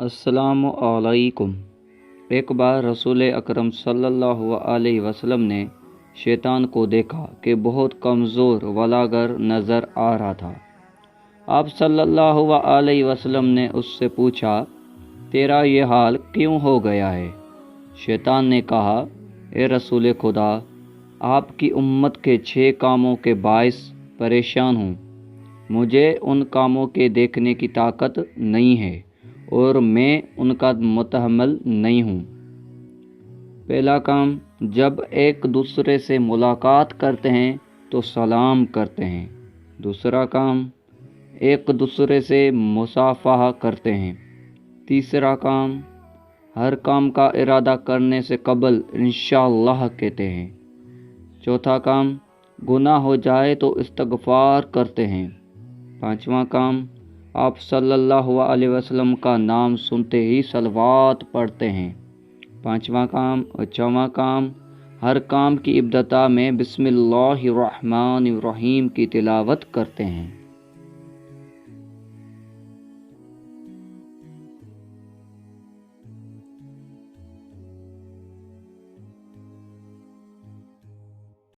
السلام علیکم۔ ایک بار رسول اکرم صلی اللہ علیہ وسلم نے شیطان کو دیکھا کہ بہت کمزور ولاگر نظر آ رہا تھا۔ آپ صلی اللہ علیہ وسلم نے اس سے پوچھا، تیرا یہ حال کیوں ہو گیا ہے؟ شیطان نے کہا، اے رسول خدا، آپ کی امت کے 6 کاموں کے باعث پریشان ہوں۔ مجھے ان کاموں کے دیکھنے کی طاقت نہیں ہے اور میں ان کا متحمل نہیں ہوں۔ پہلا کام، جب ایک دوسرے سے ملاقات کرتے ہیں تو سلام کرتے ہیں۔ دوسرا کام، ایک دوسرے سے مصافحہ کرتے ہیں۔ تیسرا کام، ہر کام کا ارادہ کرنے سے قبل انشاءاللہ کہتے ہیں۔ چوتھا کام، گناہ ہو جائے تو استغفار کرتے ہیں۔ پانچواں کام، آپ صلی اللہ علیہ وسلم کا نام سنتے ہی صلوات پڑھتے ہیں۔ پانچواں کام اور چھواں کام، ہر کام کی ابتدا میں بسم اللہ الرحمن الرحیم کی تلاوت کرتے ہیں۔